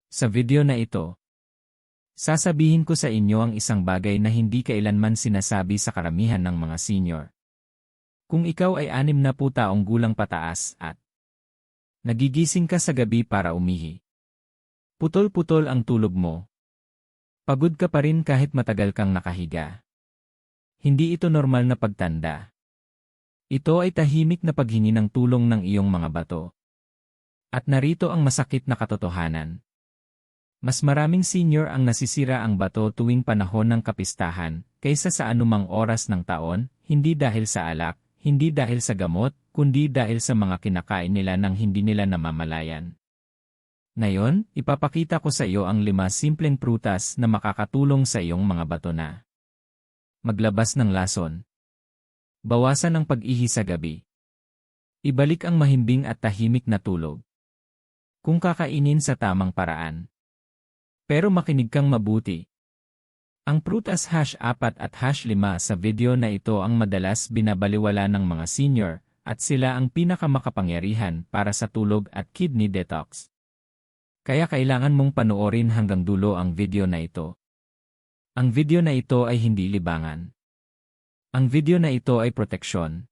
Sa video na ito, sasabihin ko sa inyo ang isang bagay na hindi kailanman sinasabi sa karamihan ng mga senior. Kung ikaw ay 60 taong gulang pataas at nagigising ka sa gabi para umihi, putol-putol ang tulog mo, pagod ka pa rin kahit matagal kang nakahiga, hindi ito normal na pagtanda. Ito ay tahimik na paghingi ng tulong ng iyong mga bato. At narito ang masakit na katotohanan. Mas maraming senior ang nasisira ang bato tuwing panahon ng kapistahan, kaysa sa anumang oras ng taon, hindi dahil sa alak, hindi dahil sa gamot, kundi dahil sa mga kinakain nila nang hindi nila namamalayan. Ngayon, ipapakita ko sa iyo ang 5 simpleng prutas na makakatulong sa iyong mga bato na maglabas ng lason. Bawasan ang pag-ihi sa gabi. Ibalik ang mahimbing at tahimik na tulog. Kung kakainin sa tamang paraan. Pero makinig kang mabuti. Ang prutas #4 at #5 sa video na ito ang madalas binabaliwala ng mga senior at sila ang pinakamakapangyarihan para sa tulog at kidney detox. Kaya kailangan mong panoorin hanggang dulo ang video na ito. Ang video na ito ay hindi libangan. Ang video na ito ay proteksyon.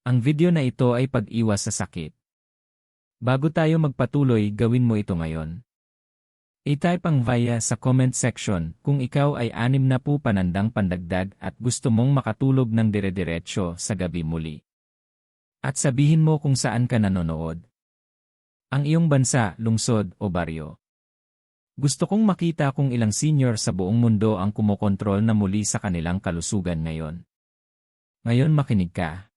Ang video na ito ay pag-iwas sa sakit. Bago tayo magpatuloy, gawin mo ito ngayon. I-type ang via sa comment section kung ikaw ay 60 panandang pandagdag at gusto mong makatulog ng dire-diretso sa gabi muli. At sabihin mo kung saan ka nanonood. Ang iyong bansa, lungsod o baryo. Gusto kong makita kung ilang senior sa buong mundo ang kumokontrol na muli sa kanilang kalusugan ngayon. Ngayon makinig ka.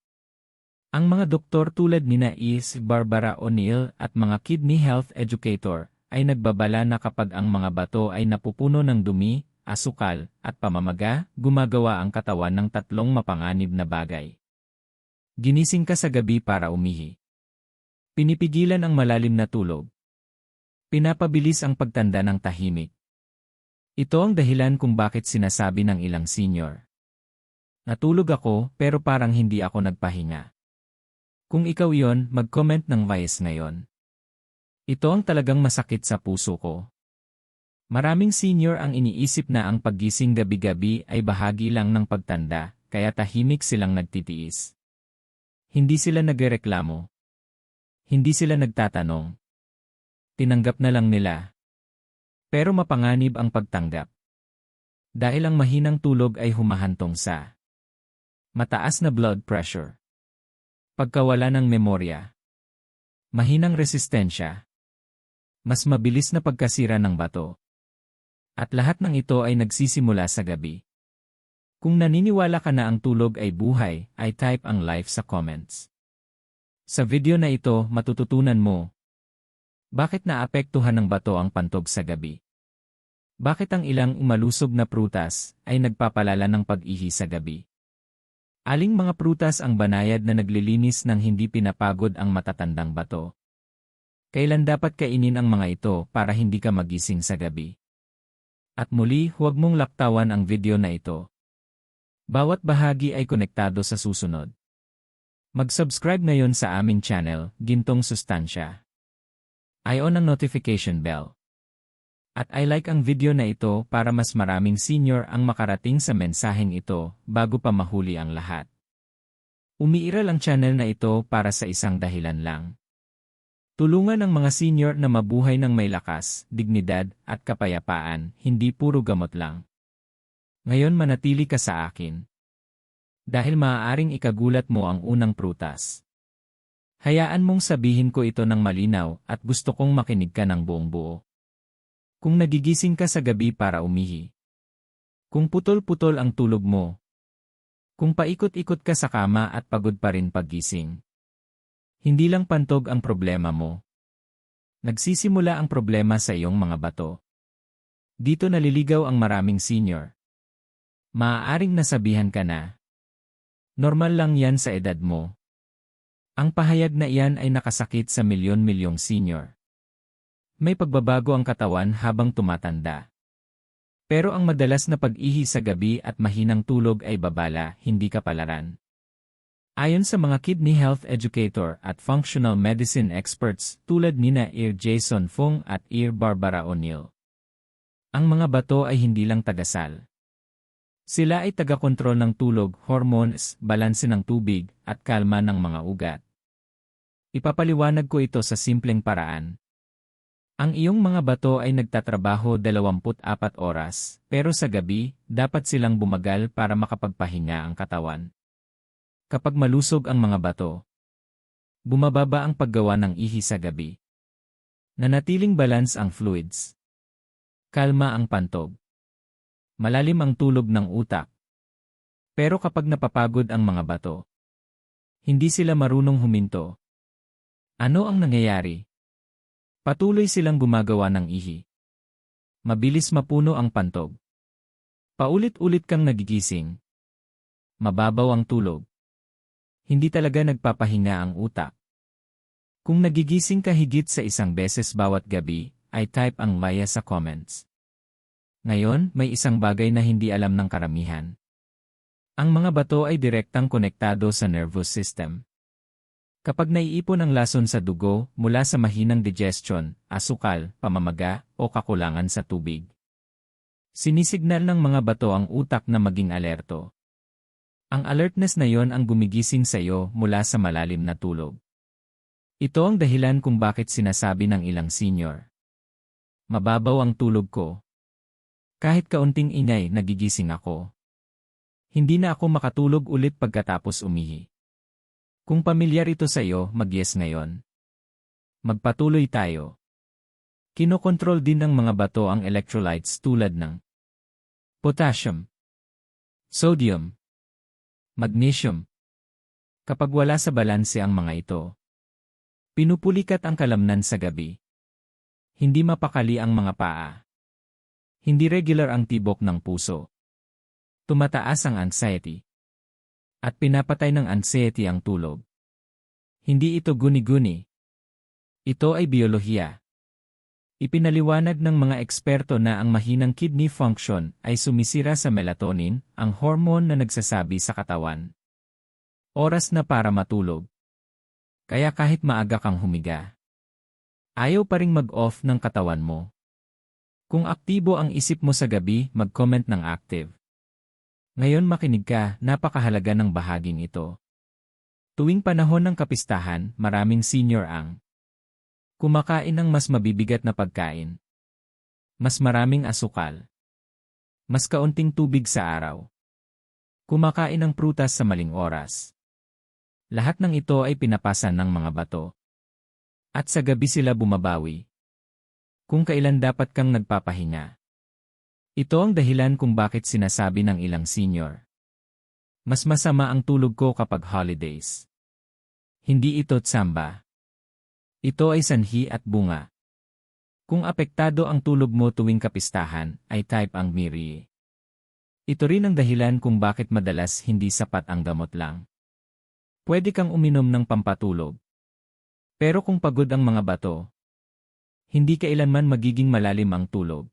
Ang mga doktor tulad nina Barbara O'Neill at mga kidney health educator ay nagbabala na kapag ang mga bato ay napupuno ng dumi, asukal, at pamamaga, gumagawa ang katawan ng 3 mapanganib na bagay. Ginising ka sa gabi para umihi. Pinipigilan ang malalim na tulog. Pinapabilis ang pagtanda ng tahimik. Ito ang dahilan kung bakit sinasabi ng ilang senior. Natulog ako pero parang hindi ako nagpahinga. Kung ikaw yon, mag-comment ng vice ngayon. Ito ang talagang masakit sa puso ko. Maraming senior ang iniisip na ang paggising gabi-gabi ay bahagi lang ng pagtanda, kaya tahimik silang nagtitiis. Hindi sila nagrereklamo. Hindi sila nagtatanong. Tinanggap na lang nila. Pero mapanganib ang pagtanggap. Dahil ang mahinang tulog ay humahantong sa mataas na blood pressure, pagkawala ng memorya, mahinang resistensya, mas mabilis na pagkasira ng bato. At lahat ng ito ay nagsisimula sa gabi. Kung naniniwala ka na ang tulog ay buhay, ay type ang live sa comments. Sa video na ito, matututunan mo bakit naapektuhan ng bato ang pantog sa gabi. Bakit ang ilang umalusog na prutas ay nagpapalala ng pag-ihi sa gabi. Aling mga prutas ang banayad na naglilinis ng hindi pinapagod ang matatandang bato. Kailan dapat kainin ang mga ito para hindi ka magising sa gabi? At muli, huwag mong laktawan ang video na ito. Bawat bahagi ay konektado sa susunod. Mag-subscribe ngayon sa aming channel, Gintong Sustansya. I-on ang notification bell. At I-like ang video na ito para mas maraming senior ang makarating sa mensaheng ito bago pa mahuli ang lahat. Umiiral ang channel na ito para sa isang dahilan lang. Tulungan ang mga senior na mabuhay ng may lakas, dignidad, at kapayapaan, hindi puro gamot lang. Ngayon manatili ka sa akin. Dahil maaaring ikagulat mo ang unang prutas. Hayaan mong sabihin ko ito ng malinaw at gusto kong makinig ka ng buong buo. Kung nagigising ka sa gabi para umihi. Kung putol-putol ang tulog mo. Kung paikot-ikot ka sa kama at pagod pa rin paggising. Hindi lang pantog ang problema mo. Nagsisimula ang problema sa iyong mga bato. Dito naliligaw ang maraming senior. Maaaring nasabihan ka na. Normal lang yan sa edad mo. Ang pahayag na iyan ay nakasakit sa milyon-milyong senior. May pagbabago ang katawan habang tumatanda. Pero ang madalas na pag-ihi sa gabi at mahinang tulog ay babala, hindi kapalaran. Ayon sa mga kidney health educator at functional medicine experts tulad nina Ir Jason Fung at Ir Barbara O'Neill, ang mga bato ay hindi lang tagasal. Sila ay taga-kontrol ng tulog, hormones, balanse ng tubig, at kalma ng mga ugat. Ipapaliwanag ko ito sa simpleng paraan. Ang iyong mga bato ay nagtatrabaho 24 oras, pero sa gabi, dapat silang bumagal para makapagpahinga ang katawan. Kapag malusog ang mga bato, bumababa ang paggawa ng ihi sa gabi. Nanatiling balance ang fluids. Kalma ang pantog. Malalim ang tulog ng utak. Pero kapag napapagod ang mga bato, hindi sila marunong huminto. Ano ang nangyayari? Patuloy silang gumagawa ng ihi. Mabilis mapuno ang pantog. Paulit-ulit kang nagigising. Mababaw ang tulog. Hindi talaga nagpapahinga ang utak. Kung nagigising ka higit sa 1 beses bawat gabi, ay type ang maya sa comments. Ngayon, may isang bagay na hindi alam ng karamihan. Ang mga bato ay direktang konektado sa nervous system. Kapag naiipon ang lason sa dugo mula sa mahinang digestion, asukal, pamamaga, o kakulangan sa tubig, sinisignal ng mga bato ang utak na maging alerto. Ang alertness na yon ang gumigising sa iyo mula sa malalim na tulog. Ito ang dahilan kung bakit sinasabi ng ilang senior, mababaw ang tulog ko. Kahit kaunting ingay, nagigising ako. Hindi na ako makatulog ulit pagkatapos umihi. Kung pamilyar ito sa iyo, mag-yes ngayon. Magpatuloy tayo. Kinokontrol din ng mga bato ang electrolytes tulad ng potassium, sodium, magnesium. Kapag wala sa balanse ang mga ito, pinupulikat ang kalamnan sa gabi. Hindi mapakali ang mga paa. Hindi regular ang tibok ng puso. Tumataas ang anxiety. At pinapatay ng anxiety ang tulog. Hindi ito guni-guni. Ito ay biyolohiya. Ipinaliwanag ng mga eksperto na ang mahinang kidney function ay sumisira sa melatonin, ang hormone na nagsasabi sa katawan, oras na para matulog. Kaya kahit maaga kang humiga, ayaw pa ring mag-off ng katawan mo. Kung aktibo ang isip mo sa gabi, mag-comment ng active. Ngayon makinig ka, napakahalaga ng bahaging ito. Tuwing panahon ng kapistahan, maraming senior ang kumakain ng mas mabibigat na pagkain. Mas maraming asukal. Mas kaunting tubig sa araw. Kumakain ng prutas sa maling oras. Lahat ng ito ay pinapasan ng mga bato. At sa gabi sila bumabawi. Kung kailan dapat kang nagpapahinga. Ito ang dahilan kung bakit sinasabi ng ilang senior, mas masama ang tulog ko kapag holidays. Hindi ito tsamba. Ito ay sanhi at bunga. Kung apektado ang tulog mo tuwing kapistahan, ay type ang Miri. Ito rin ang dahilan kung bakit madalas hindi sapat ang gamot lang. Pwede kang uminom ng pampatulog. Pero kung pagod ang mga bato, hindi kailanman magiging malalim ang tulog.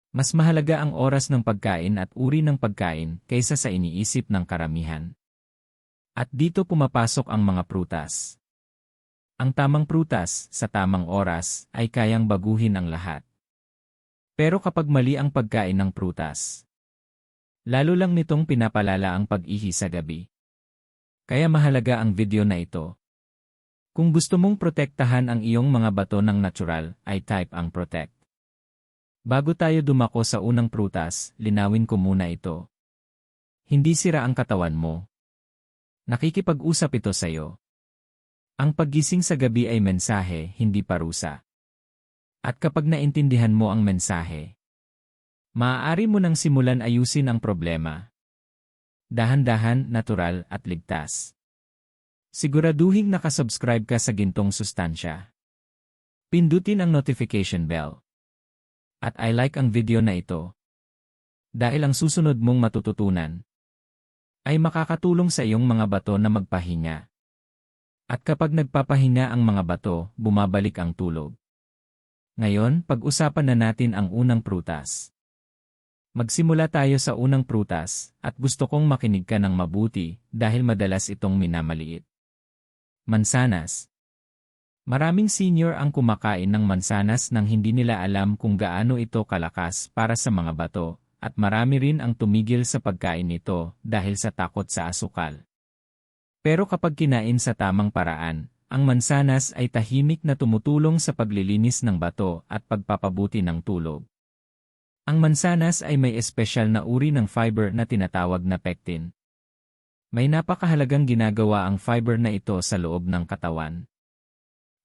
Mas mahalaga ang oras ng pagkain at uri ng pagkain kaysa sa iniisip ng karamihan. At dito pumapasok ang mga prutas. Ang tamang prutas, sa tamang oras, ay kayang baguhin ang lahat. Pero kapag mali ang pagkain ng prutas, lalo lang nitong pinapalala ang pag-ihi sa gabi. Kaya mahalaga ang video na ito. Kung gusto mong protektahan ang iyong mga bato ng natural, ay type ang protect. Bago tayo dumako sa unang prutas, linawin ko muna ito. Hindi sira ang katawan mo. Nakikipag-usap ito sa iyo. Ang paggising sa gabi ay mensahe, hindi parusa. At kapag naintindihan mo ang mensahe, maaari mo nang simulan ayusin ang problema. Dahan-dahan, natural at ligtas. Siguraduhing nakasubscribe ka sa gintong sustansya. Pindutin ang notification bell. At I like ang video na ito. Dahil ang susunod mong matututunan ay makakatulong sa iyong mga bato na magpahinga. At kapag nagpapahinga ang mga bato, bumabalik ang tulog. Ngayon, pag-usapan na natin ang unang prutas. Magsimula tayo sa unang prutas, at gusto kong makinig ka ng mabuti dahil madalas itong minamaliit. Mansanas. Maraming senior ang kumakain ng mansanas nang hindi nila alam kung gaano ito kalakas para sa mga bato, at marami rin ang tumigil sa pagkain nito dahil sa takot sa asukal. Pero kapag kinain sa tamang paraan, ang mansanas ay tahimik na tumutulong sa paglilinis ng bato at pagpapabuti ng tulog. Ang mansanas ay may espesyal na uri ng fiber na tinatawag na pectin. May napakahalagang ginagawa ang fiber na ito sa loob ng katawan.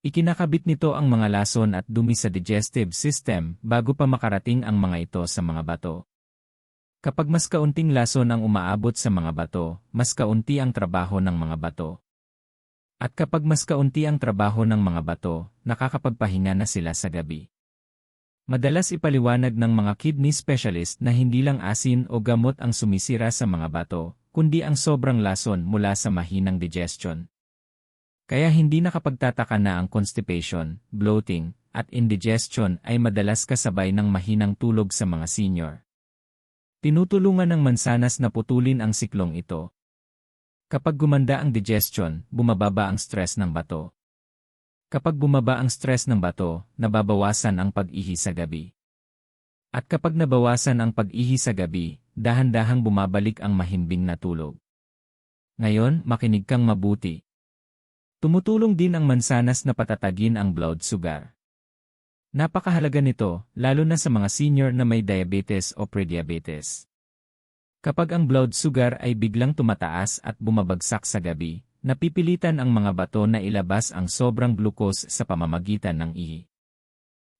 Ikinakabit nito ang mga lason at dumi sa digestive system bago pa makarating ang mga ito sa mga bato. Kapag mas kaunting lason ang umaabot sa mga bato, mas kaunti ang trabaho ng mga bato. At kapag mas kaunti ang trabaho ng mga bato, nakakapagpahinga na sila sa gabi. Madalas ipaliwanag ng mga kidney specialist na hindi lang asin o gamot ang sumisira sa mga bato, kundi ang sobrang lason mula sa mahinang digestion. Kaya hindi nakapagtataka na ang constipation, bloating, at indigestion ay madalas kasabay ng mahinang tulog sa mga senior. Tinutulungan ng mansanas na putulin ang siklong ito. Kapag gumanda ang digestion, bumababa ang stress ng bato. Kapag bumaba ang stress ng bato, nababawasan ang pag-ihi sa gabi. At kapag nabawasan ang pag-ihi sa gabi, dahan-dahang bumabalik ang mahimbing na tulog. Ngayon, makinig kang mabuti. Tumutulong din ang mansanas na patatagin ang blood sugar. Napakahalaga nito, lalo na sa mga senior na may diabetes o prediabetes. Kapag ang blood sugar ay biglang tumataas at bumabagsak sa gabi, napipilitan ang mga bato na ilabas ang sobrang glucose sa pamamagitan ng ihi.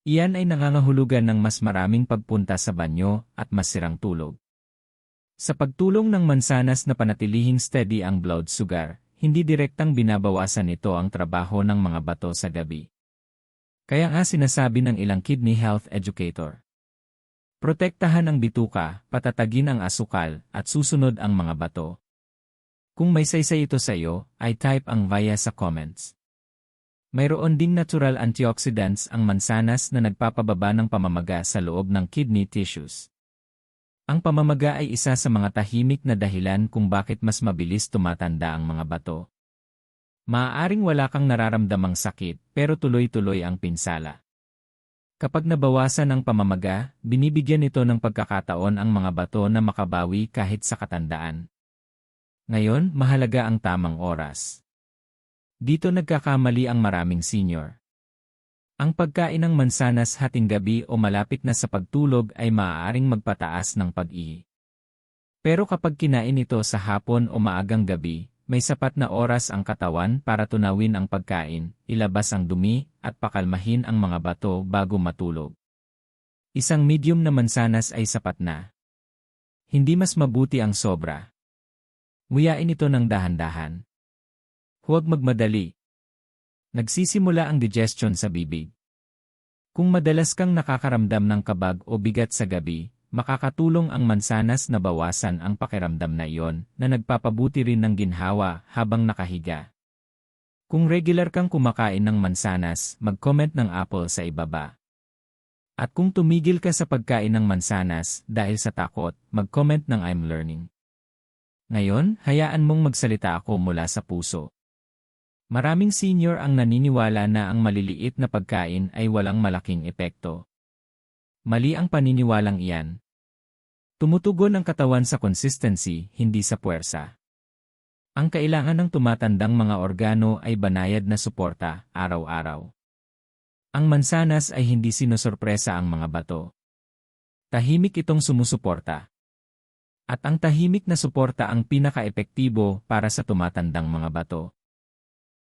Iyan ay nangangahulugan ng mas maraming pagpunta sa banyo at masirang tulog. Sa pagtulong ng mansanas na panatilihing steady ang blood sugar, hindi direktang binabawasan nito ang trabaho ng mga bato sa gabi. Kaya nga sinasabi ng ilang kidney health educator, protektahan ang bituka, patatagin ang asukal, at susunod ang mga bato. Kung may saysay ito sa iyo, ay type ang via sa comments. Mayroon ding natural antioxidants ang mansanas na nagpapababa ng pamamaga sa loob ng kidney tissues. Ang pamamaga ay isa sa mga tahimik na dahilan kung bakit mas mabilis tumatanda ang mga bato. Maaaring wala kang nararamdamang sakit, pero tuloy-tuloy ang pinsala. Kapag nabawasan ang pamamaga, binibigyan ito ng pagkakataon ang mga bato na makabawi kahit sa katandaan. Ngayon, mahalaga ang tamang oras. Dito nagkakamali ang maraming senior. Ang pagkain ng mansanas hating gabi o malapit na sa pagtulog ay maaaring magpataas ng pag-ihi. Pero kapag kinain ito sa hapon o maagang gabi, may sapat na oras ang katawan para tunawin ang pagkain, ilabas ang dumi, at pakalmahin ang mga bato bago matulog. Isang medium na mansanas ay sapat na. Hindi mas mabuti ang sobra. Nguyain ito ng dahan-dahan. Huwag magmadali. Nagsisimula ang digestion sa bibig. Kung madalas kang nakakaramdam ng kabag o bigat sa gabi, makakatulong ang mansanas na bawasan ang pakiramdam na iyon na nagpapabuti rin ng ginhawa habang nakahiga. Kung regular kang kumakain ng mansanas, mag-comment ng apple sa ibaba. At kung tumigil ka sa pagkain ng mansanas dahil sa takot, mag-comment ng I'm learning. Ngayon, hayaan mong magsalita ako mula sa puso. Maraming senior ang naniniwala na ang maliliit na pagkain ay walang malaking epekto. Mali ang paniniwalang iyan. Tumutugon ang katawan sa consistency, hindi sa puwersa. Ang kailangan ng tumatandang mga organo ay banayad na suporta, araw-araw. Ang mansanas ay hindi sinusurpresa ang mga bato. Tahimik itong sumusuporta. At ang tahimik na suporta ang pinaka-epektibo para sa tumatandang mga bato.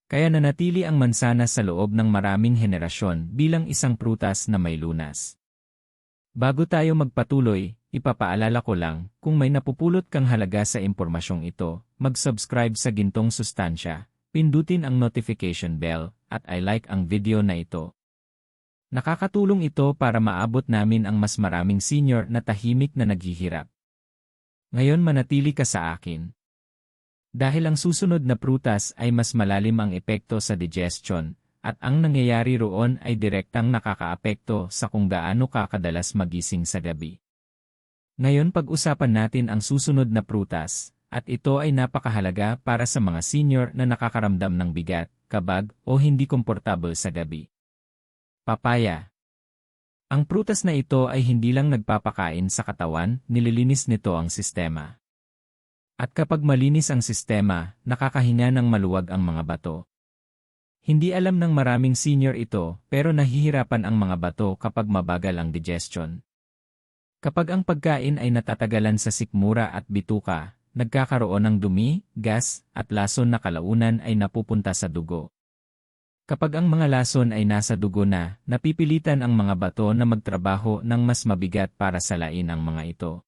Kaya nanatili ang mansanas sa loob ng maraming henerasyon bilang isang prutas na may lunas. Bago tayo magpatuloy, ipapaalala ko lang, kung may napupulot kang halaga sa impormasyong ito, mag-subscribe sa Gintong Sustansya, pindutin ang notification bell, at i-like ang video na ito. Nakakatulong ito para maabot namin ang mas maraming senior na tahimik na naghihirap. Ngayon manatili ka sa akin. Dahil ang susunod na prutas ay mas malalim ang epekto sa digestion, at ang nangyayari roon ay direktang nakakaapekto sa kung gaano ka kadalas magising sa gabi. Ngayon pag-usapan natin ang susunod na prutas, at ito ay napakahalaga para sa mga senior na nakakaramdam ng bigat, kabag, o hindi komportable sa gabi. Papaya. Ang prutas na ito ay hindi lang nagpapakain sa katawan, nililinis nito ang sistema. At kapag malinis ang sistema, nakakahinga ng maluwag ang mga bato. Hindi alam ng maraming senior ito, pero nahihirapan ang mga bato kapag mabagal ang digestion. Kapag ang pagkain ay natatagalan sa sikmura at bituka, nagkakaroon ng dumi, gas, at lason na kalaunan ay napupunta sa dugo. Kapag ang mga lason ay nasa dugo na, napipilitan ang mga bato na magtrabaho ng mas mabigat para salain ang mga ito.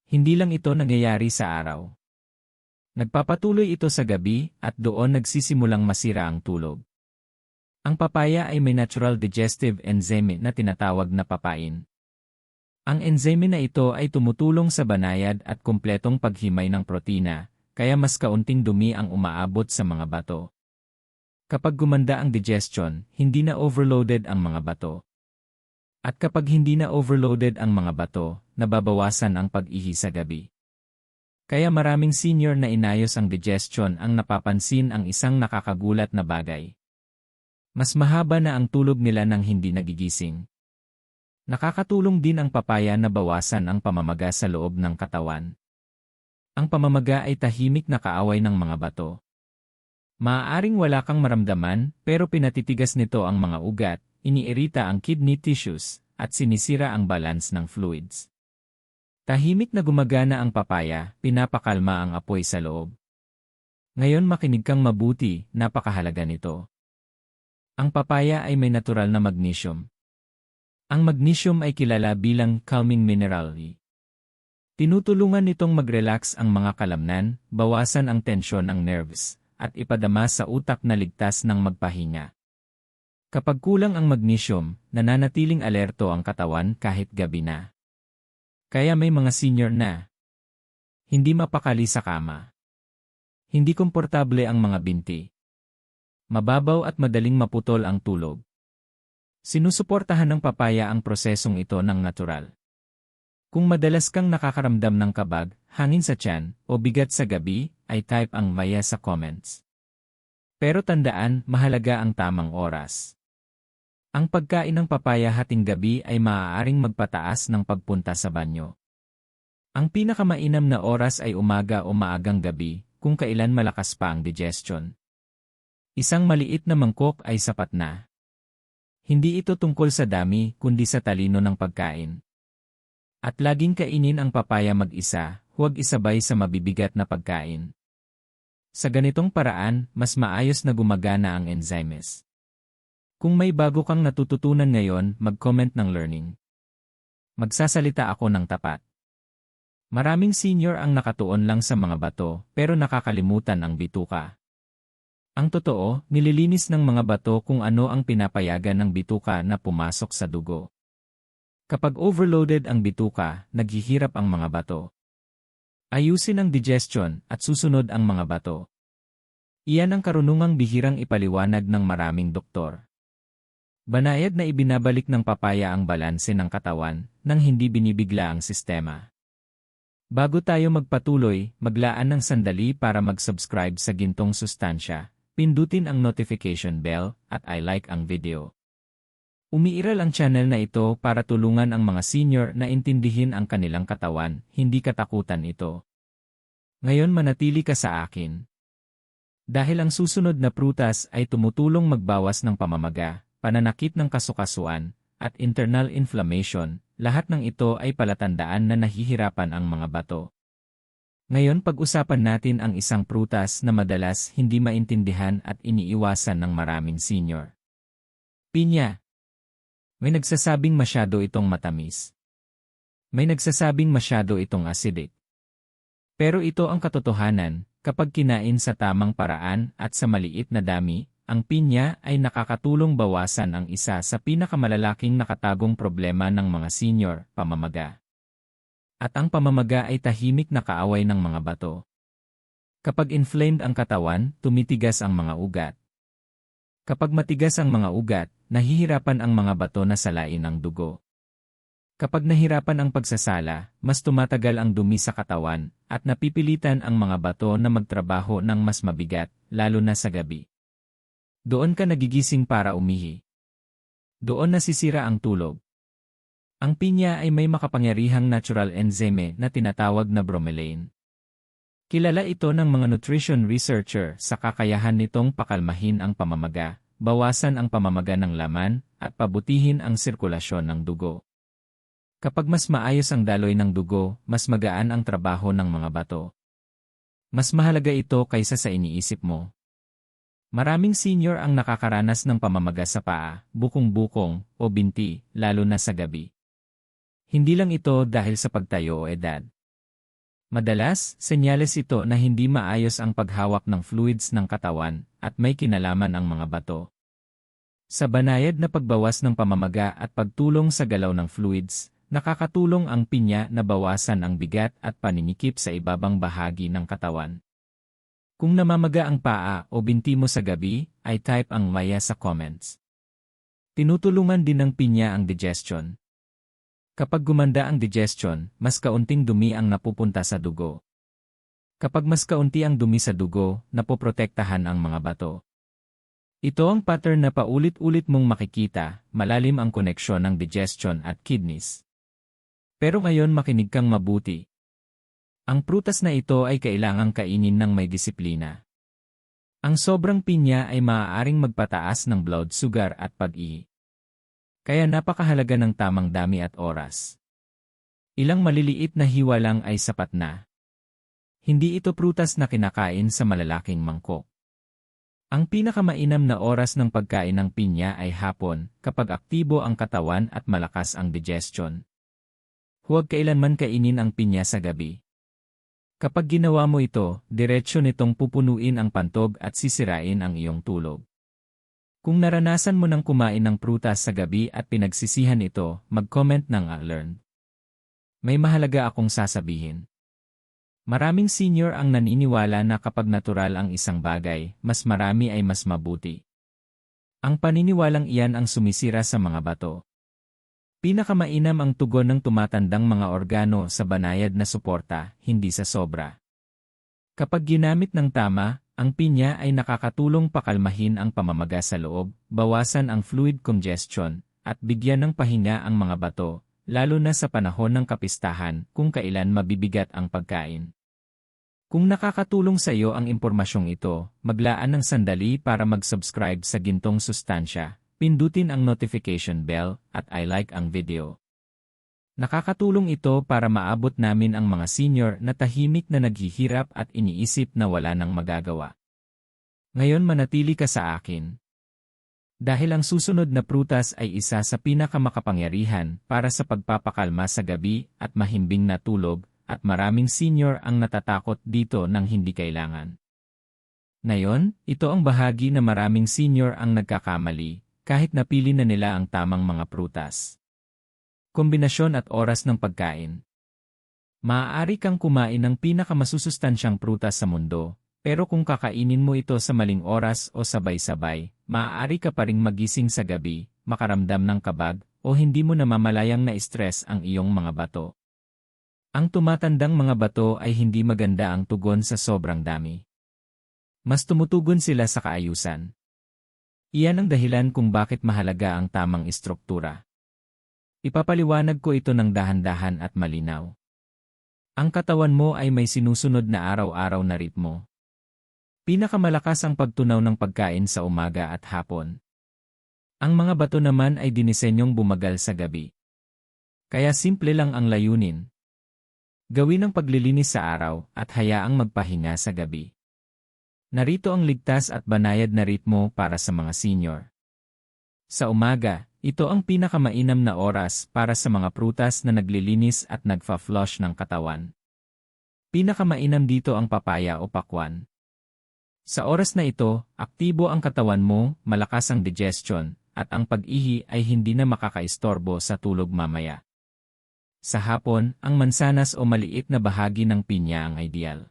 Hindi lang ito nangyayari sa araw. Nagpapatuloy ito sa gabi at doon nagsisimulang masira ang tulog. Ang papaya ay may natural digestive enzyme na tinatawag na papain. Ang enzyme na ito ay tumutulong sa banayad at kumpletong paghimay ng protina, kaya mas kaunting dumi ang umaabot sa mga bato. Kapag gumanda ang digestion, hindi na overloaded ang mga bato. At kapag hindi na overloaded ang mga bato, nababawasan ang pag-ihi sa gabi. Kaya maraming senior na inayos ang digestion ang napapansin ang isang nakakagulat na bagay. Mas mahaba na ang tulog nila nang hindi nagigising. Nakakatulong din ang papaya na bawasan ang pamamaga sa loob ng katawan. Ang pamamaga ay tahimik na kaaway ng mga bato. Maaaring wala kang maramdaman, pero pinatitigas nito ang mga ugat, iniirita ang kidney tissues, at sinisira ang balance ng fluids. Tahimik na gumagana ang papaya, pinapakalma ang apoy sa loob. Ngayon makinig kang mabuti, napakahalaga nito. Ang papaya ay may natural na magnesium. Ang magnesium ay kilala bilang calming mineral. Tinutulungan nitong mag-relax ang mga kalamnan, bawasan ang tensyon ng nerves, at ipadama sa utak na ligtas ng magpahinga. Kapag kulang ang magnesium, nananatiling alerto ang katawan kahit gabi na. Kaya may mga senior na hindi mapakali sa kama. Hindi komportable ang mga binti. Mababaw at madaling maputol ang tulog. Sinusuportahan ng papaya ang prosesong ito ng natural. Kung madalas kang nakakaramdam ng kabag, hangin sa tiyan, o bigat sa gabi, ay type ang maya sa comments. Pero tandaan, mahalaga ang tamang oras. Ang pagkain ng papaya hating gabi ay maaaring magpataas ng pagpunta sa banyo. Ang pinakamainam na oras ay umaga o maagang gabi, kung kailan malakas pa ang digestion. Isang maliit na mangkok ay sapat na. Hindi ito tungkol sa dami, kundi sa talino ng pagkain. At laging kainin ang papaya mag-isa, huwag isabay sa mabibigat na pagkain. Sa ganitong paraan, mas maayos na gumagana ang enzymes. Kung may bago kang natututunan ngayon, mag-comment ng learning. Magsasalita ako ng tapat. Maraming senior ang nakatuon lang sa mga bato, pero nakakalimutan ang bituka. Ang totoo, nililinis ng mga bato kung ano ang pinapayagan ng bituka na pumasok sa dugo. Kapag overloaded ang bituka, naghihirap ang mga bato. Ayusin ang digestion at susunod ang mga bato. Iyan ang karunungang bihirang ipaliwanag ng maraming doktor. Banayad na ibinabalik ng papaya ang balanse ng katawan nang hindi binibigla ang sistema. Bago tayo magpatuloy, maglaan ng sandali para mag-subscribe sa Gintong Sustansya. Pindutin ang notification bell at I-like ang video. Umiiral ang channel na ito para tulungan ang mga senior na intindihin ang kanilang katawan, hindi katakutan ito. Ngayon manatili ka sa akin. Dahil ang susunod na prutas ay tumutulong magbawas ng pamamaga, pananakit ng kasukasuan, at internal inflammation, lahat ng ito ay palatandaan na nahihirapan ang mga bato. Ngayon pag-usapan natin ang isang prutas na madalas hindi maintindihan at iniiwasan ng maraming senior. Pinya. May nagsasabing masyado itong matamis. May nagsasabing masyado itong acidic. Pero ito ang katotohanan, kapag kinain sa tamang paraan at sa maliit na dami, ang pinya ay nakakatulong bawasan ang isa sa pinakamalalaking nakatagong problema ng mga senior, pamamaga. At ang pamamaga ay tahimik na kaaway ng mga bato. Kapag inflamed ang katawan, tumitigas ang mga ugat. Kapag matigas ang mga ugat, nahihirapan ang mga bato na salain ang dugo. Kapag nahirapan ang pagsasala, mas tumatagal ang dumi sa katawan, at napipilitan ang mga bato na magtrabaho ng mas mabigat, lalo na sa gabi. Doon ka nagigising para umihi. Doon nasisira ang tulog. Ang pinya ay may makapangyarihang natural enzyme na tinatawag na bromelain. Kilala ito ng mga nutrition researcher sa kakayahan nitong pakalmahin ang pamamaga, bawasan ang pamamaga ng laman, at pabutihin ang sirkulasyon ng dugo. Kapag mas maayos ang daloy ng dugo, mas magaan ang trabaho ng mga bato. Mas mahalaga ito kaysa sa iniisip mo. Maraming senior ang nakakaranas ng pamamaga sa paa, bukong-bukong, o binti, lalo na sa gabi. Hindi lang ito dahil sa pagtayo o edad. Madalas, senyales ito na hindi maayos ang paghawak ng fluids ng katawan at may kinalaman ang mga bato. Sa banayad na pagbawas ng pamamaga at pagtulong sa galaw ng fluids, nakakatulong ang pinya na bawasan ang bigat at paninikip sa ibabang bahagi ng katawan. Kung namamaga ang paa o binti mo sa gabi, ay type ang maya sa comments. Tinutulungan din ng pinya ang digestion. Kapag gumanda ang digestion, mas kaunting dumi ang napupunta sa dugo. Kapag mas kaunti ang dumi sa dugo, napoprotektahan ang mga bato. Ito ang pattern na paulit-ulit mong makikita, malalim ang koneksyon ng digestion at kidneys. Pero ngayon makinig kang mabuti. Ang prutas na ito ay kailangang kainin ng may disiplina. Ang sobrang pinya ay maaaring magpataas ng blood sugar at pag-ihi. Kaya napakahalaga ng tamang dami at oras. Ilang maliliit na hiwa lang ay sapat na. Hindi ito prutas na kinakain sa malalaking mangkok. Ang pinakamainam na oras ng pagkain ng pinya ay hapon, kapag aktibo ang katawan at malakas ang digestion. Huwag kailanman kainin ang pinya sa gabi. Kapag ginawa mo ito, diretsyo nitong pupunuin ang pantog at sisirain ang iyong tulog. Kung naranasan mo nang kumain ng prutas sa gabi at pinagsisihan ito, mag-comment ng learn. May mahalaga akong sasabihin. Maraming senior ang naniniwala na kapag natural ang isang bagay, mas marami ay mas mabuti. Ang paniniwalang iyan ang sumisira sa mga bato. Pinakamainam ang tugon ng tumatandang mga organo sa banayad na suporta, hindi sa sobra. Kapag ginamit ng tama, ang pinya ay nakakatulong pakalmahin ang pamamaga sa loob, bawasan ang fluid congestion, at bigyan ng pahinga ang mga bato, lalo na sa panahon ng kapistahan kung kailan mabibigat ang pagkain. Kung nakakatulong sa iyo ang impormasyong ito, maglaan ng sandali para mag-subscribe sa Gintong Sustansya. Pindutin ang notification bell at I-like ang video. Nakakatulong ito para maabot namin ang mga senior na tahimik na naghihirap at iniisip na wala nang magagawa. Ngayon manatili ka sa akin. Dahil ang susunod na prutas ay isa sa pinakamakapangyarihan para sa pagpapakalma sa gabi at mahimbing na tulog, at maraming senior ang natatakot dito nang hindi kailangan. Ngayon, ito ang bahagi na maraming senior ang nagkakamali, kahit napili na nila ang tamang mga prutas. Kombinasyon at oras ng pagkain. Maaari kang kumain ng pinakamasusustansyang prutas sa mundo, pero kung kakainin mo ito sa maling oras o sabay-sabay, maaari ka pa ring magising sa gabi, makaramdam ng kabag, o hindi mo namamalayang na-stress ang iyong mga bato. Ang tumatandang mga bato ay hindi maganda ang tugon sa sobrang dami. Mas tumutugon sila sa kaayusan. Iyan ang dahilan kung bakit mahalaga ang tamang istruktura. Ipapaliwanag ko ito ng dahan-dahan at malinaw. Ang katawan mo ay may sinusunod na araw-araw na ritmo. Pinakamalakas ang pagtunaw ng pagkain sa umaga at hapon. Ang mga bato naman ay dinisenyong bumagal sa gabi. Kaya simple lang ang layunin. Gawin ang paglilinis sa araw at hayaang magpahinga sa gabi. Narito ang ligtas at banayad na ritmo para sa mga senior. Sa umaga, ito ang pinakamainam na oras para sa mga prutas na naglilinis at nagfa-flush ng katawan. Pinakamainam dito ang papaya o pakwan. Sa oras na ito, aktibo ang katawan mo, malakas ang digestion, at ang pag-ihi ay hindi na makakaistorbo sa tulog mamaya. Sa hapon, ang mansanas o maliit na bahagi ng pinya ang ideal.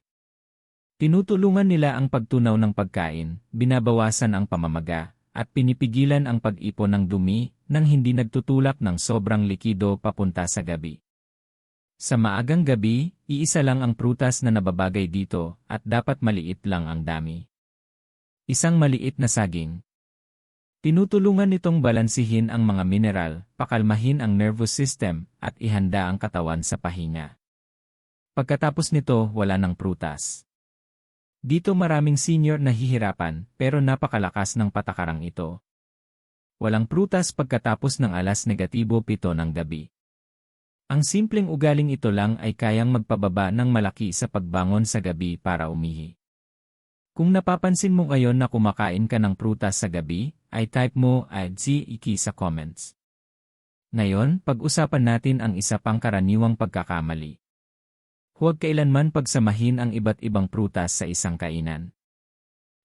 Tinutulungan nila ang pagtunaw ng pagkain, binabawasan ang pamamaga, at pinipigilan ang pag-ipon ng dumi nang hindi nagtutulak ng sobrang likido papunta sa gabi. Sa maagang gabi, iisa lang ang prutas na nababagay dito at dapat maliit lang ang dami. Isang maliit na saging. Tinutulungan nitong balansihin ang mga mineral, pakalmahin ang nervous system, at ihanda ang katawan sa pahinga. Pagkatapos nito, wala ng prutas. Dito maraming senior nahihirapan pero napakalakas ng patakarang ito. Walang prutas pagkatapos ng 7:07 ng gabi. Ang simpleng ugaling ito lang ay kayang magpababa ng malaki sa pagbangon sa gabi para umihi. Kung napapansin mo ngayon na kumakain ka ng prutas sa gabi, ay type mo "iki" sa comments. Ngayon, pag-usapan natin ang isa pang karaniwang pagkakamali. Huwag kailanman pagsamahin ang iba't ibang prutas sa isang kainan.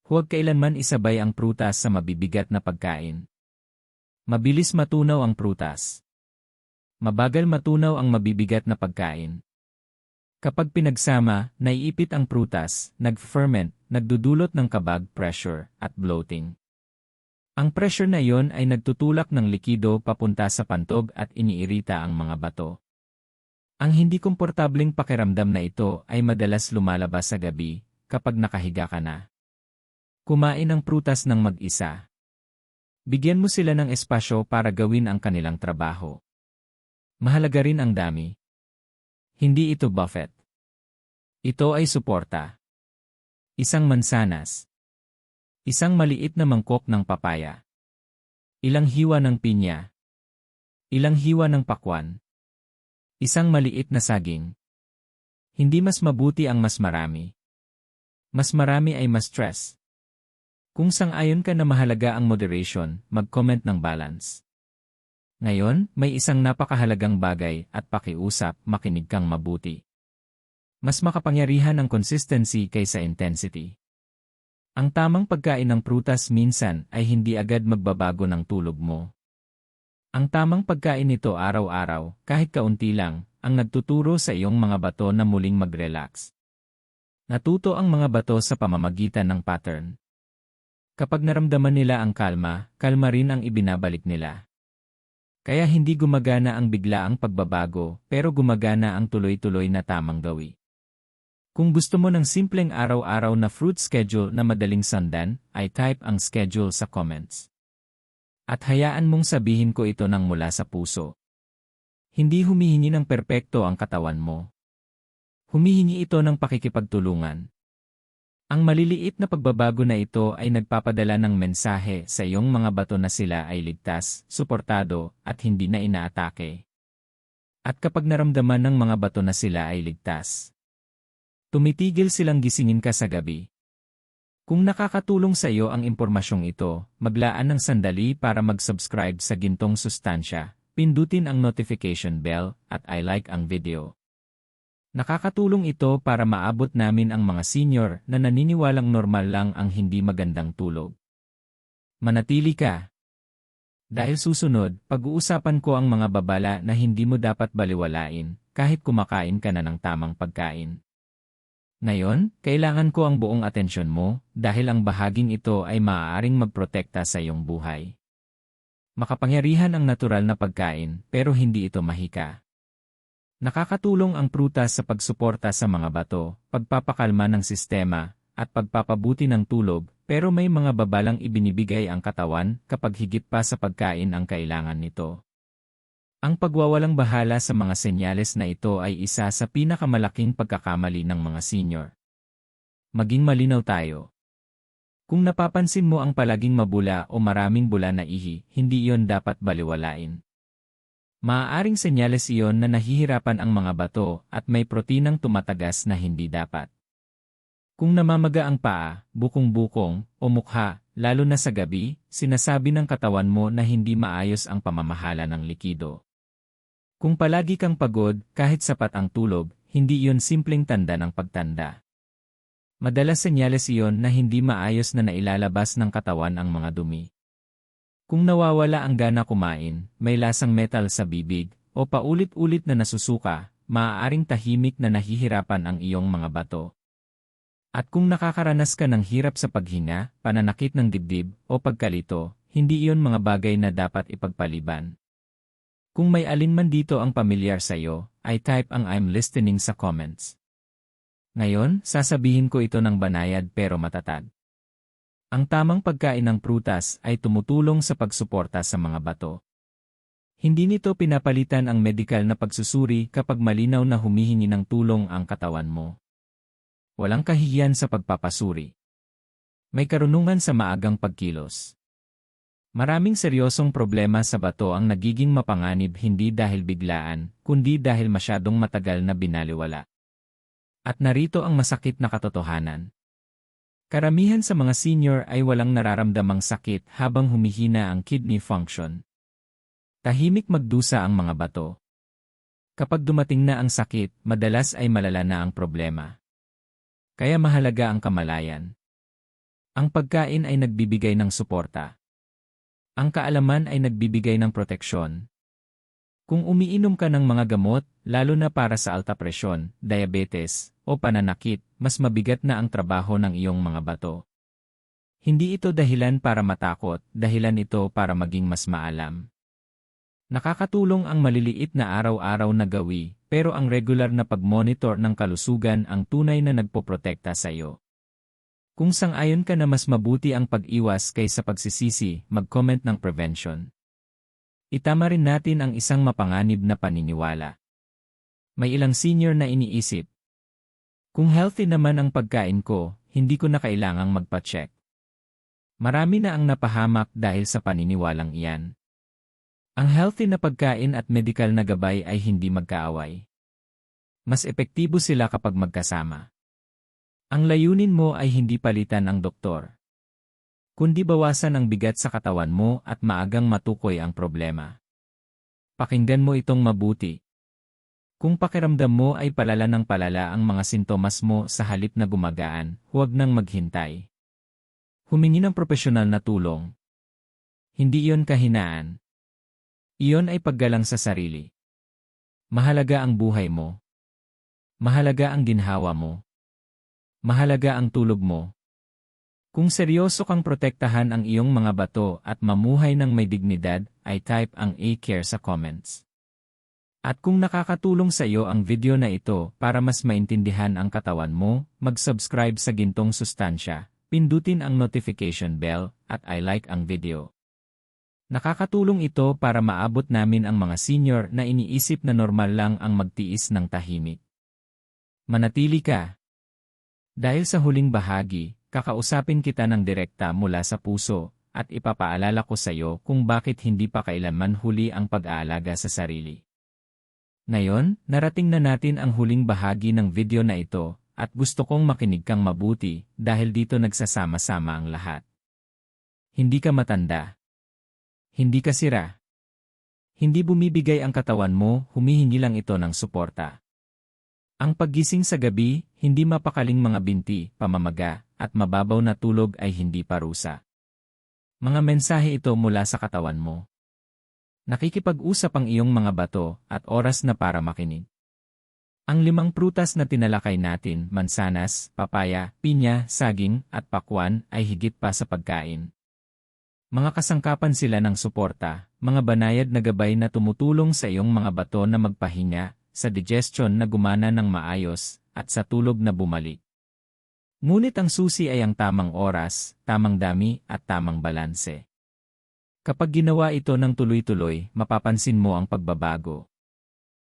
Huwag kailanman isabay ang prutas sa mabibigat na pagkain. Mabilis matunaw ang prutas. Mabagal matunaw ang mabibigat na pagkain. Kapag pinagsama, naiipit ang prutas, nag-ferment, nagdudulot ng kabag, pressure, at bloating. Ang pressure na iyon ay nagtutulak ng likido papunta sa pantog at iniirita ang mga bato. Ang hindi komportableng pakiramdam na ito ay madalas lumalabas sa gabi kapag nakahiga ka na. Kumain ng prutas ng mag-isa. Bigyan mo sila ng espasyo para gawin ang kanilang trabaho. Mahalaga rin ang dami. Hindi ito buffet. Ito ay suporta. Isang mansanas. Isang maliit na mangkok ng papaya. Ilang hiwa ng pinya. Ilang hiwa ng pakwan. Isang maliit na saging. Hindi mas mabuti ang mas marami. Mas marami ay mas stress. Kung sang-ayon ka na mahalaga ang moderation, mag-comment ng balance. Ngayon, may isang napakahalagang bagay at pakiusap, makinig kang mabuti. Mas makapangyarihan ang consistency kaysa intensity. Ang tamang pagkain ng prutas minsan ay hindi agad magbabago ng tulog mo. Ang tamang pagkain nito araw-araw, kahit kaunti lang, ang nagtuturo sa iyong mga bato na muling mag-relax. Natuto ang mga bato sa pamamagitan ng pattern. Kapag naramdaman nila ang kalma, kalma rin ang ibinabalik nila. Kaya hindi gumagana ang biglaang pagbabago, pero gumagana ang tuloy-tuloy na tamang gawi. Kung gusto mo ng simpleng araw-araw na fruit schedule na madaling sundan, ay type ang schedule sa comments. At hayaan mong sabihin ko ito nang mula sa puso. Hindi humihingi ng perpekto ang katawan mo. Humihingi ito ng pakikipagtulungan. Ang maliliit na pagbabago na ito ay nagpapadala ng mensahe sa iyong mga bato na sila ay ligtas, suportado, at hindi na inaatake. At kapag naramdaman ng mga bato na sila ay ligtas, tumitigil silang gisingin ka sa gabi. Kung nakakatulong sa iyo ang impormasyong ito, maglaan ng sandali para mag-subscribe sa Gintong Sustansya, pindutin ang notification bell, at i-like ang video. Nakakatulong ito para maabot namin ang mga senior na naniniwalang normal lang ang hindi magandang tulog. Manatili ka. Dahil susunod, pag-uusapan ko ang mga babala na hindi mo dapat baliwalain kahit kumakain ka na ng tamang pagkain. Ngayon, kailangan ko ang buong atensyon mo dahil ang bahaging ito ay maaaring magprotekta sa iyong buhay. Makapangyarihan ang natural na pagkain pero hindi ito mahika. Nakakatulong ang prutas sa pagsuporta sa mga bato, pagpapakalma ng sistema, at pagpapabuti ng tulog, pero may mga babalang ibinibigay ang katawan kapag higit pa sa pagkain ang kailangan nito. Ang pagwawalang bahala sa mga senyales na ito ay isa sa pinakamalaking pagkakamali ng mga senior. Maging malinaw tayo. Kung napapansin mo ang palaging mabula o maraming bula na ihi, hindi iyon dapat baliwalain. Maaaring senyales iyon na nahihirapan ang mga bato at may proteinang tumatagas na hindi dapat. Kung namamaga ang paa, bukong-bukong, o mukha, lalo na sa gabi, sinasabi ng katawan mo na hindi maayos ang pamamahala ng likido. Kung palagi kang pagod, kahit sapat ang tulog, hindi iyon simpleng tanda ng pagtanda. Madalas senyales iyon na hindi maayos na nailalabas ng katawan ang mga dumi. Kung nawawala ang gana kumain, may lasang metal sa bibig, o paulit-ulit na nasusuka, maaaring tahimik na nahihirapan ang iyong mga bato. At kung nakakaranas ka ng hirap sa paghinga, pananakit ng dibdib, o pagkalito, hindi iyon mga bagay na dapat ipagpaliban. Kung may alinman dito ang pamilyar sa iyo, ay type ang I'm listening sa comments. Ngayon, sasabihin ko ito ng banayad pero matatag. Ang tamang pagkain ng prutas ay tumutulong sa pagsuporta sa mga bato. Hindi nito pinapalitan ang medikal na pagsusuri kapag malinaw na humihingi ng tulong ang katawan mo. Walang kahihiyan sa pagpapasuri. May karunungan sa maagang pagkilos. Maraming seryosong problema sa bato ang nagiging mapanganib hindi dahil biglaan, kundi dahil masyadong matagal na binaliwala. At narito ang masakit na katotohanan. Karamihan sa mga senior ay walang nararamdamang sakit habang humihina ang kidney function. Tahimik magdusa ang mga bato. Kapag dumating na ang sakit, madalas ay malala na ang problema. Kaya mahalaga ang kamalayan. Ang pagkain ay nagbibigay ng suporta. Ang kaalaman ay nagbibigay ng proteksyon. Kung umiinom ka ng mga gamot, lalo na para sa alta presyon, diabetes, o pananakit, mas mabigat na ang trabaho ng iyong mga bato. Hindi ito dahilan para matakot, dahilan ito para maging mas maalam. Nakakatulong ang maliliit na araw-araw na gawi, pero ang regular na pag-monitor ng kalusugan ang tunay na nagpoprotekta sa iyo. Kung sang-ayon ka na mas mabuti ang pag-iwas kaysa pagsisisi, mag-comment ng prevention. Itama rin natin ang isang mapanganib na paniniwala. May ilang senior na iniisip, kung healthy naman ang pagkain ko, hindi ko na kailangang magpa-check. Marami na ang napahamak dahil sa paniniwalang iyan. Ang healthy na pagkain at medikal na gabay ay hindi magkaaway. Mas epektibo sila kapag magkasama. Ang layunin mo ay hindi palitan ang doktor, kundi bawasan ang bigat sa katawan mo at maagang matukoy ang problema. Pakinggan mo itong mabuti. Kung pakiramdam mo ay palala ng palala ang mga sintomas mo sa halip na gumagaan, huwag nang maghintay. Humingi ng propesyonal na tulong. Hindi iyon kahinaan. Iyon ay paggalang sa sarili. Mahalaga ang buhay mo. Mahalaga ang ginhawa mo. Mahalaga ang tulog mo. Kung seryoso kang protektahan ang iyong mga bato at mamuhay ng may dignidad, ay type ang A-Care sa comments. At kung nakakatulong sa iyo ang video na ito para mas maintindihan ang katawan mo, mag-subscribe sa Gintong Sustansya, pindutin ang notification bell, at I-like ang video. Nakakatulong ito para maabot namin ang mga senior na iniisip na normal lang ang magtiis ng tahimik. Manatili ka. Dahil sa huling bahagi, kakausapin kita ng direkta mula sa puso, at ipapaalala ko sa iyo kung bakit hindi pa kailanman huli ang pag-aalaga sa sarili. Ngayon, narating na natin ang huling bahagi ng video na ito, at gusto kong makinig kang mabuti dahil dito nagsasama-sama ang lahat. Hindi ka matanda. Hindi ka sira. Hindi bumibigay ang katawan mo, humihingi lang ito ng suporta. Ang paggising sa gabi, hindi mapakaling mga binti, pamamaga, at mababaw na tulog ay hindi parusa. Mga mensahe ito mula sa katawan mo. Nakikipag-usap ang iyong mga bato at oras na para makinig. Ang 5 prutas na tinalakay natin, mansanas, papaya, pinya, saging, at pakwan ay higit pa sa pagkain. Mga kasangkapan sila ng suporta, mga banayad na gabay na tumutulong sa iyong mga bato na magpahinga, sa digestion na gumana ng maayos, at sa tulog na bumalik. Ngunit ang susi ay ang tamang oras, tamang dami, at tamang balanse. Kapag ginawa ito ng tuloy-tuloy, mapapansin mo ang pagbabago.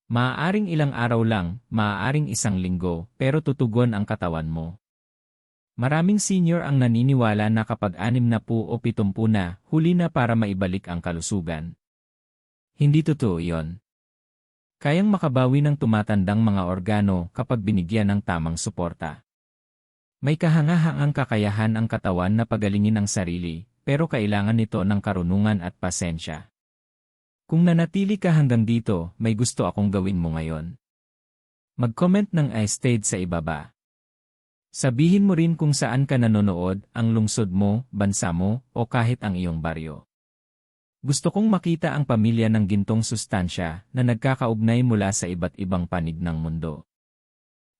Maaaring ilang araw lang, maaaring 1 linggo, pero tutugon ang katawan mo. Maraming senior ang naniniwala na kapag 60 o 70 na, huli na para maibalik ang kalusugan. Hindi totoo iyon. Kayang makabawi ng tumatandang mga organo kapag binigyan ng tamang suporta. May kahangahangang kakayahan ang katawan na pagalingin ang sarili, pero kailangan nito ng karunungan at pasensya. Kung nanatili ka hanggang dito, may gusto akong gawin mo ngayon. Mag-comment ng I stayed sa ibaba. Sabihin mo rin kung saan ka nanonood, ang lungsod mo, bansa mo, o kahit ang iyong baryo. Gusto kong makita ang pamilya ng Gintong Sustansya na nagkakaugnay mula sa iba't ibang panig ng mundo.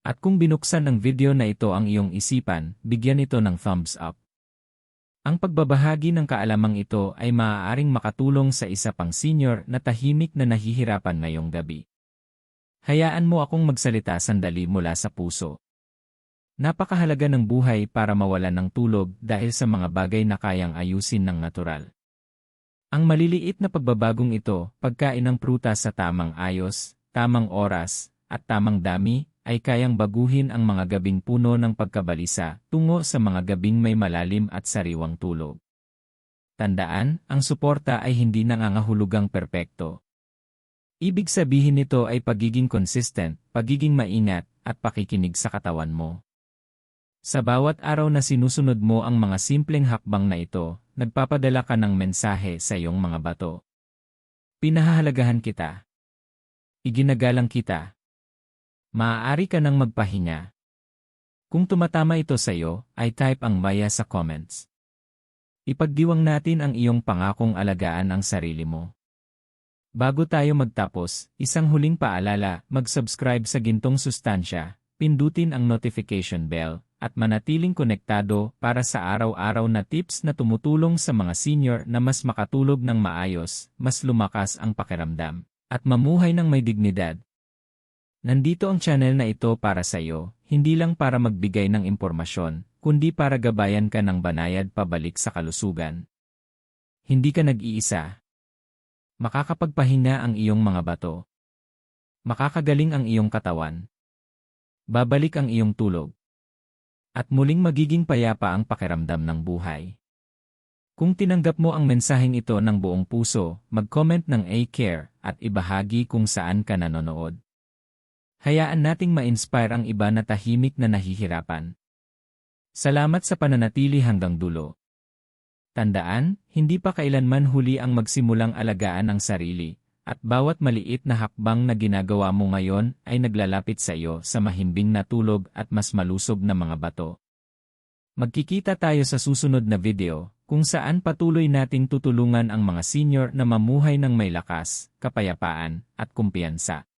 At kung binuksan ng video na ito ang iyong isipan, bigyan ito ng thumbs up. Ang pagbabahagi ng kaalamang ito ay maaaring makatulong sa isa pang senior na tahimik na nahihirapan ngayong gabi. Hayaan mo akong magsalita sandali mula sa puso. Napakahalaga ng buhay para mawalan ng tulog dahil sa mga bagay na kayang ayusin ng natural. Ang maliliit na pagbabagong ito, pagkain ng prutas sa tamang ayos, tamang oras, at tamang dami, ay kayang baguhin ang mga gabing puno ng pagkabalisa tungo sa mga gabing may malalim at sariwang tulog. Tandaan, ang suporta ay hindi nangangahulugang perpekto. Ibig sabihin nito ay pagiging consistent, pagiging maingat, at pakikinig sa katawan mo. Sa bawat araw na sinusunod mo ang mga simpleng hakbang na ito, nagpapadala ka ng mensahe sa iyong mga bato. Pinahahalagahan kita. Iginagalang kita. Maaari ka nang magpahinga. Kung tumatama ito sa iyo, ay type ang maya sa comments. Ipagdiwang natin ang iyong pangakong alagaan ang sarili mo. Bago tayo magtapos, isang huling paalala, mag-subscribe sa Gintong Sustansya, pindutin ang notification bell, at manatiling konektado para sa araw-araw na tips na tumutulong sa mga senior na mas makatulog ng maayos, mas lumakas ang pakiramdam, at mamuhay ng may dignidad. Nandito ang channel na ito para sa iyo, hindi lang para magbigay ng impormasyon, kundi para gabayan ka ng banayad pabalik sa kalusugan. Hindi ka nag-iisa. Makakapagpahinga ang iyong mga bato. Makakagaling ang iyong katawan. Babalik ang iyong tulog. At muling magiging payapa ang pakiramdam ng buhay. Kung tinanggap mo ang mensaheng ito ng buong puso, mag-comment ng I-care at ibahagi kung saan ka nanonood. Hayaan nating ma-inspire ang iba na tahimik na nahihirapan. Salamat sa pananatili hanggang dulo. Tandaan, hindi pa kailanman huli ang magsimulang alagaan ang sarili, at bawat maliit na hakbang na ginagawa mo ngayon ay naglalapit sa iyo sa mahimbing na tulog at mas malusog na mga bato. Magkikita tayo sa susunod na video, kung saan patuloy nating tutulungan ang mga senior na mamuhay ng may lakas, kapayapaan, at kumpiyansa.